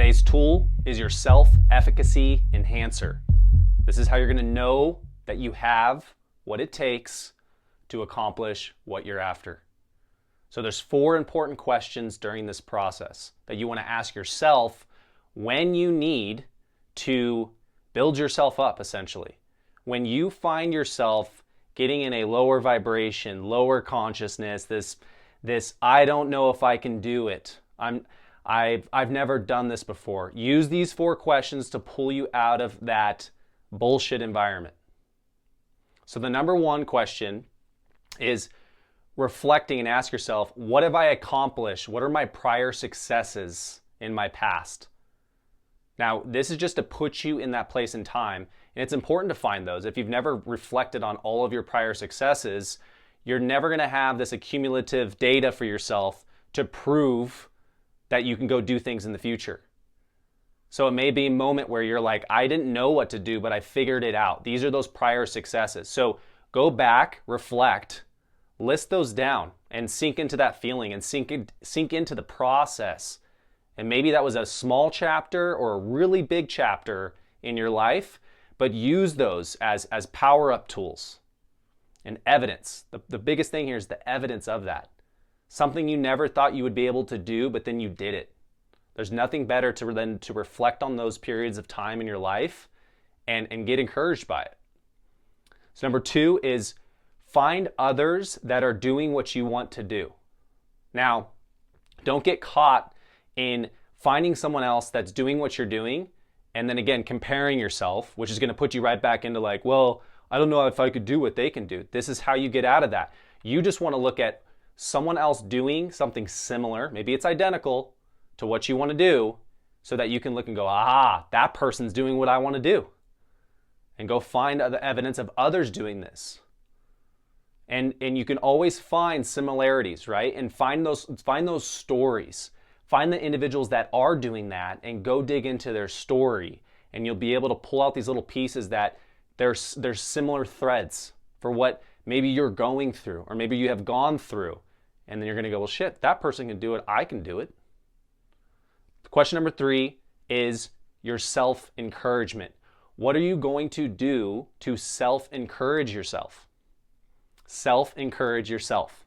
Today's tool is your self-efficacy enhancer. This is how you're going to know that you have what it takes to accomplish what you're after. So there's 4 important questions during this process that you want to ask yourself when you need to build yourself up, essentially. When you find yourself getting in a lower vibration, lower consciousness, this I don't know if I can do it. I've never done this before. Use these 4 questions to pull you out of that bullshit environment. So the number 1 question is reflecting and ask yourself, what have I accomplished? What are my prior successes in my past? Now, this is just to put you in that place in time, and it's important to find those. If you've never reflected on all of your prior successes, you're never going to have this accumulative data for yourself to prove that you can go do things in the future. So it may be a moment where you're like, I didn't know what to do, but I figured it out. These are those prior successes. So go back, reflect, list those down, and sink into that feeling and sink into the process. And maybe that was a small chapter or a really big chapter in your life, but use those as power-up tools and evidence. The biggest thing here is the evidence of that. Something you never thought you would be able to do, but then you did it. There's nothing better than to reflect on those periods of time in your life and get encouraged by it. So number 2 is find others that are doing what you want to do. Now, don't get caught in finding someone else that's doing what you're doing and then again comparing yourself, which is going to put you right back into like, well, I don't know if I could do what they can do. This is how you get out of that. You just want to look at someone else doing something similar, maybe it's identical to what you want to do, so that you can look and go, that person's doing what I want to do. And go find the evidence of others doing this. And you can always find similarities, right? And find those stories. Find the individuals that are doing that and go dig into their story. And you'll be able to pull out these little pieces that there's similar threads for what maybe you're going through or maybe you have gone through. And then you're going to go, well, shit, that person can do it. I can do it. Question number 3 is your self-encouragement. What are you going to do to self-encourage yourself? Self-encourage yourself.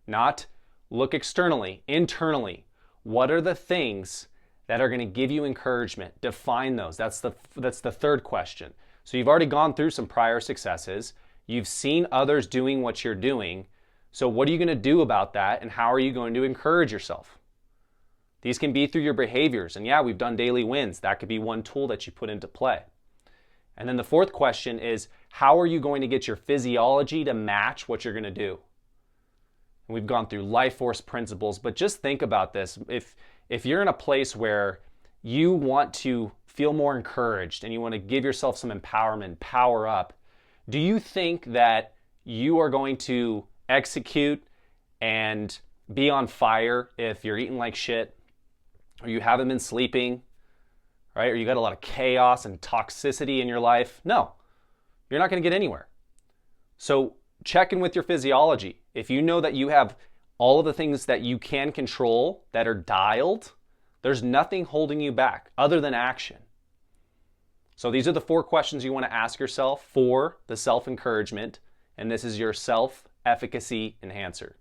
Not look externally, internally. What are the things that are going to give you encouragement? Define those. That's the 3rd question. So you've already gone through some prior successes. You've seen others doing what you're doing. So what are you going to do about that, and how are you going to encourage yourself? These can be through your behaviors. And yeah, we've done daily wins. That could be one tool that you put into play. And then the 4th question is, how are you going to get your physiology to match what you're going to do? And we've gone through life force principles, but just think about this. If you're in a place where you want to feel more encouraged and you want to give yourself some empowerment, power up, do you think that you are going to execute and be on fire if you're eating like shit, or you haven't been sleeping, right? Or you got a lot of chaos and toxicity in your life? No, you're not going to get anywhere. So check in with your physiology. If you know that you have all of the things that you can control that are dialed, there's nothing holding you back other than action. So these are the 4 questions you want to ask yourself for the self-encouragement, and this is your self-efficacy enhancer.